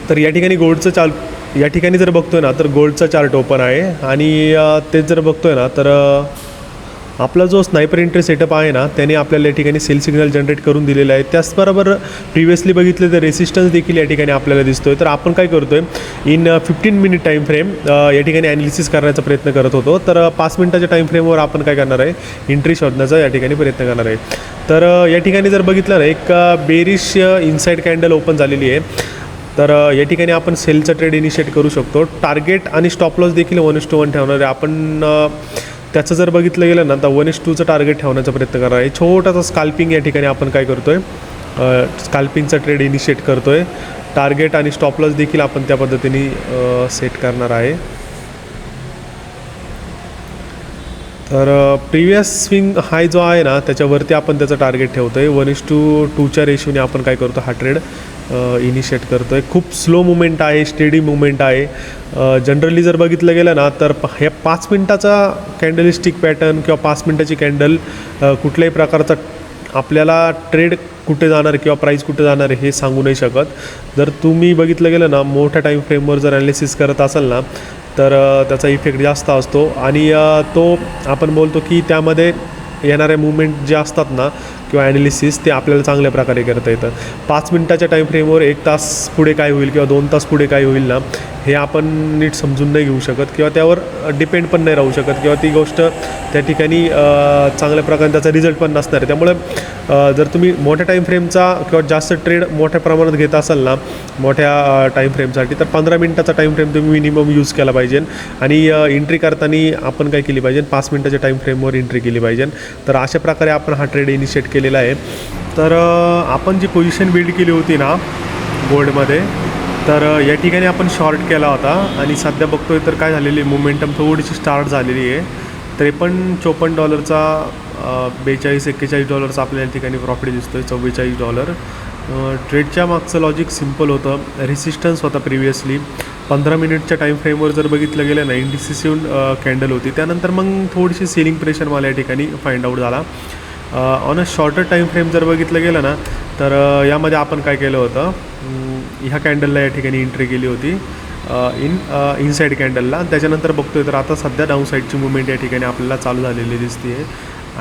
तर या ठिकाणी या ठिकाणी जर बघतोय ना तर गोल्डचा चार्ट ओपन आहे आणि तेच जर बघतोय ना तर आपला जो स्नायपर एंट्री सेटअप आहे ना त्याने आपल्याला या ठिकाणी सेल सिग्नल जनरेट करून दिलेला आहे. त्याचबरोबर प्रिव्हियसली बघितलं तर रेसिस्टन्स देखील या ठिकाणी आपल्याला दिसतोय. तर आपण काय करतोय इन 15 मिनिट टाईम फ्रेम या ठिकाणी ॲनालिसिस करण्याचा प्रयत्न करत होतो. तर 5 मिनिटाच्या टाईम फ्रेमवर आपण काय करणार आहे एंट्री शोधण्याचा या ठिकाणी प्रयत्न करणार आहे. तर या ठिकाणी जर बघितलं ना एक बेरिश इनसाईड कॅन्डल ओपन झालेली आहे. तर या ठिकाणी आपण सेलचा ट्रेड इनिशिएट करू शकतो. टार्गेट आणि स्टॉप लॉस देखील 1:1 ठेवणार आहे आपण. त्याचं जर बघितलं गेलं ना तर 1:2चं टार्गेट ठेवण्याचा प्रयत्न करणार आहे. छोटासा स्काल्पिंग या ठिकाणी आपण काय करतो आहे स्काल्पिंगचा ट्रेड इनिशिएट करतो आहे. टार्गेट आणि स्टॉप लॉस देखील आपण त्या पद्धतीने सेट करणार आहे. तर प्रिव्हियस स्विंग हाय जो आहे ना त्याच्यावरती आपण त्याचं टार्गेट ठेवतो आहे. 1:2च्या रेशोने आपण काय करतो हा ट्रेड इनिशिएट करतो आहे. खूप स्लो मुवमेंट आहे, स्टेडी मुवमेंट आहे. जनरली जर बघितलं गेलं ना तर ह्या 5 मिनटाचा कॅन्डलिस्टिक पॅटर्न किंवा 5 मिनटाची कॅन्डल कुठल्याही प्रकारचा आपल्याला ट्रेड कुठे जाणार किंवा प्राईस कुठे जाणार हे सांगू नाही शकत. जर तुम्ही बघितलं गेलं ना मोठ्या टाईम फ्रेमवर जर ॲनालिसिस करत असाल ना तर त्याचा इफेक्ट जास्त असतो आणि तो आपण बोलतो की त्यामध्ये येणारे मुवमेंट जे असतात ना किंवा ॲनालिसिस ते आपल्याला चांगल्या प्रकारे करता येतं. 5 मिनटाच्या टाईम फ्रेमवर 1 तास पुढे काय होईल किंवा 2 तास पुढे काय होईल ना हे आपण नीट समजून नाही घेऊ शकत किंवा त्यावर डिपेंड पण नाही राहू शकत किंवा ती गोष्ट त्या ठिकाणी चांगल्या प्रकारे त्याचा रिझल्ट पण नसणार आहे. त्यामुळे जर तुम्ही मोठ्या टाईम फ्रेमचा किंवा जास्त ट्रेड मोठ्या प्रमाणात घेत असाल ना मोठ्या टाईम फ्रेमसाठी तर 15 मिनटाचा टाईम फ्रेम तुम्ही मिनिमम यूज केला पाहिजे आणि एंट्री करताना आपण काय केली पाहिजे 5 मिनटाच्या टाईम फ्रेमवर एंट्री केली पाहिजे. तर अशा प्रकारे आपण हा ट्रेड इनिशिएट केलेला आहे. तर आपण जी पोझिशन बिल्ड केली होती ना गोल्डमध्ये तर या ठिकाणी आपण शॉर्ट केला होता आणि सध्या बघतोय तर काय झालेली मोमेंटम थोडीशी स्टार्ट झालेली आहे. $53-54चा $42-41 आपल्याला या ठिकाणी प्रॉफिट दिसतो आहे. $44. ट्रेडच्या मागचं लॉजिक सिम्पल होतं. रेसिस्टन्स होता प्रिव्हियसली 15 मिनिटच्या टाईम फ्रेमवर जर बघितलं गेलं ना इंडिसिसिव्ह कॅन्डल होती. त्यानंतर मग थोडीशी सेलिंग प्रेशर मला या ठिकाणी फाइंड आउट झाला. On a shorter time frame जर बघितलं गेलं ना तर यामध्ये आपण काय केलं होतं ह्या कॅन्डलला या ठिकाणी एंट्री केली होती इनसाईड कॅन्डलला. त्याच्यानंतर बघतोय तर आता सध्या डाऊन साईडची मुवमेंट या ठिकाणी आपल्याला चालू झालेली दिसते आहे.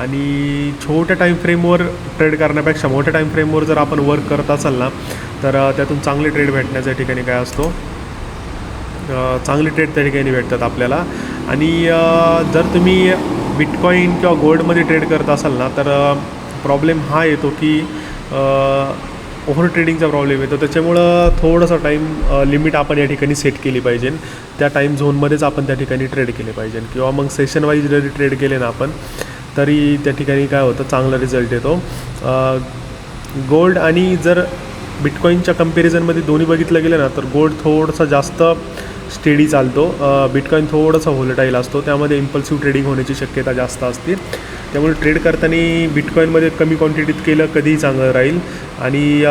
आणि छोट्या टाईम फ्रेमवर ट्रेड करण्यापेक्षा मोठ्या टाईम फ्रेमवर जर आपण वर्क करत असाल ना तर त्यातून चांगले ट्रेड भेटण्याच्या ठिकाणी काय असतो चांगले ट्रेड त्या ठिकाणी भेटतात आपल्याला. आणि जर तुम्ही बिटकॉईन किंवा गोल्डमध्ये ट्रेड करत असाल ना तर प्रॉब्लेम हा येतो की ओव्हर ट्रेडिंगचा प्रॉब्लेम येतो. त्याच्यामुळं थोडंसं टाईम लिमिट आपण या ठिकाणी सेट केली पाहिजे. त्या टाईम झोनमध्येच आपण त्या ठिकाणी ट्रेड केले पाहिजे किंवा मग सेशन वाईज जरी ट्रेड केले ना आपण तरी त्या ठिकाणी काय होतं चांगला रिझल्ट येतो. गोल्ड आणि जर बिटकॉईनच्या कंपॅरिझनमध्ये दोन्ही बघितलं गेलं ना तर गोल्ड थोडंसं जास्त स्टेडी चालतो. बिटकॉईन थोडंसं व्होलेटाईल असतो. त्यामध्ये इम्पल्सिव्ह ट्रेडिंग होण्याची शक्यता जास्त असते. त्यामुळे ट्रेड करताना बिटकॉईनमध्ये कमी क्वांटिटीत केलं कधीही चांगलं राहील. आणि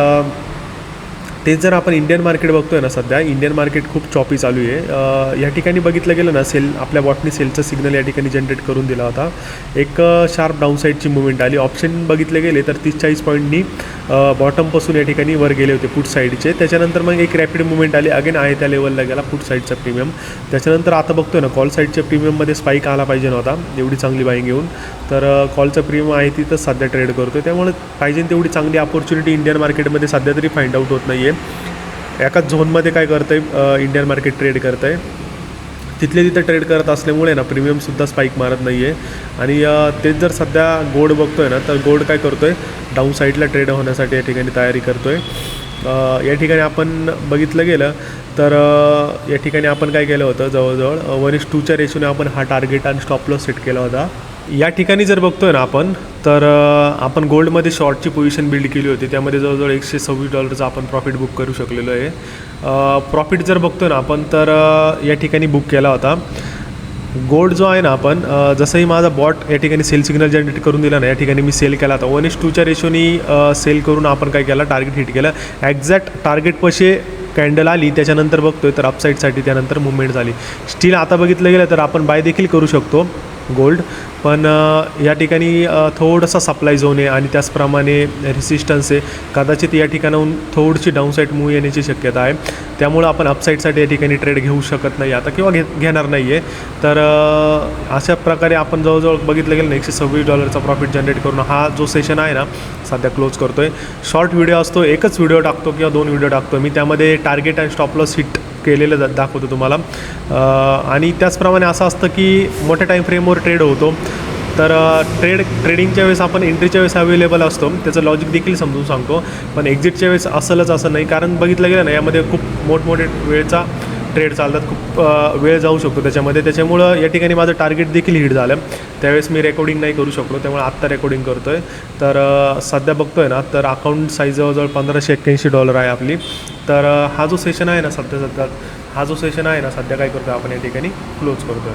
तेच जर आपण इंडियन मार्केट बघतोय ना सध्या इंडियन मार्केट खूप चॉपी चालू आहे. या ठिकाणी बघितलं गेलं ना आपल्या बॉटनी सेलचा सिग्नल या ठिकाणी जनरेट करून दिला होता. एक शार्प डाऊन साईडची मुवमेंट आली. ऑप्शन बघितले गेले तर 30-40 पॉईंटनी बॉटमपासून या ठिकाणी वर गेले होते पुट साईडचे. त्याच्यानंतर मग एक रॅपिड मुवमेंट आली अगेन आहे त्या लेवलला गेला पुट साईडचा प्रीमियम. त्याच्यानंतर आता बघतोय ना कॉल साईडच्या प्रीमियममध्ये स्पाईक आला पाहिजे नव्हता एवढी चांगली बाईंग घेऊन. तर कॉलचं प्रीमियम आहे तिथं सध्या ट्रेड करतो. त्यामुळे पाहिजे तेवढी चांगली अपॉर्च्युनिटी इंडियन मार्केटमध्ये सध्या तरी फाइंड आउट होत नाही आहे. एकाच झोनमध्ये काय करतं आहे इंडियन मार्केट ट्रेड करतं आहे तिथले तिथं ट्रेड करत असल्यामुळे ना प्रीमियमसुद्धा स्पाईक मारत नाही आहे. आणि तेच जर सध्या गोल्ड बघतो आहे ना तर गोल्ड काय करतो आहे डाऊन साईडला ट्रेड होण्यासाठी या ठिकाणी तयारी करतो आहे. या ठिकाणी आपण बघितलं गेलं तर या ठिकाणी आपण काय केलं होतं जवळजवळ 1:2च्या रेशोने आपण हा टार्गेट आणि स्टॉप लॉस सेट केला होता. या ठिकाणी जर बघतोय ना आपण तर आपण गोल्डमध्ये शॉर्टची पोझिशन बिल्ड केली होती. त्यामध्ये जवळजवळ $126 आपण प्रॉफिट बुक करू शकलेलो आहे. प्रॉफिट जर बघतोय ना आपण तर या ठिकाणी बुक केला होता. गोल्ड जो आहे ना आपण जसंही माझा बॉट या ठिकाणी सेल सिग्नल जनरेट करून दिला ना या ठिकाणी मी सेल केला होता 1:2च्या रेशोनी सेल करून आपण काय केलं टार्गेट हिट केलं. ॲक्झॅक्ट टार्गेट पशी कॅन्डल आली त्याच्यानंतर बघतोय तर अपसाईडसाठी त्यानंतर मुवमेंट झाली. स्टील आता बघितलं गेलं तर आपण बाय देखील करू शकतो. गोल्ड. पण या ठिकाणी थोडंसं सप्लाय झोन आहे आणि त्याचप्रमाणे रेसिस्टन्स आहे. कदाचित या ठिकाणाहून थोडीशी डाऊनसाईड मूव्ह येण्याची शक्यता आहे. त्यामुळं आपण अपसाईडसाठी या ठिकाणी ट्रेड घेऊ शकत नाही आता किंवा घेणार नाही आहे. तर अशा प्रकारे आपण जवळजवळ बघितलं गेलं ना $126 प्रॉफिट जनरेट करून हा जो सेशन आहे ना सध्या क्लोज करतो आहे. शॉर्ट व्हिडिओ असतो, एकच व्हिडिओ टाकतो किंवा 2 व्हिडिओ टाकतो मी. त्यामध्ये टार्गेट आणि स्टॉप लॉस हिट केलेलं दाखवतो तुम्हाला. आणि त्याचप्रमाणे असं असतं की मोठ्या टाईम फ्रेमवर ट्रेड होतो. तर ट्रेडिंगच्या वेळेस आपण एंट्रीच्या वेळेस अवेलेबल असतो, त्याचं लॉजिक देखील समजून सांगतो. पण एक्झिटच्या वेळेस असलंच असं नाही, कारण बघितलं गेलं ना यामध्ये खूप मोठमोठे वेळचा ट्रेड चालतात, खूप वेळ जाऊ शकतो त्याच्यामध्ये. त्याच्यामुळं या ठिकाणी माझं टार्गेट देखील हिट झालं. त्यावेळेस मी रेकॉर्डिंग नाही करू शकलो, त्यामुळे आत्ता रेकॉर्डिंग करतो आहे. तर सध्या बघतो आहे ना तर अकाउंट साईज जवळजवळ $1581 आहे आपली. तर हा जो सेशन आहे ना सध्या काय करतो आपण या ठिकाणी क्लोज करतो आहे.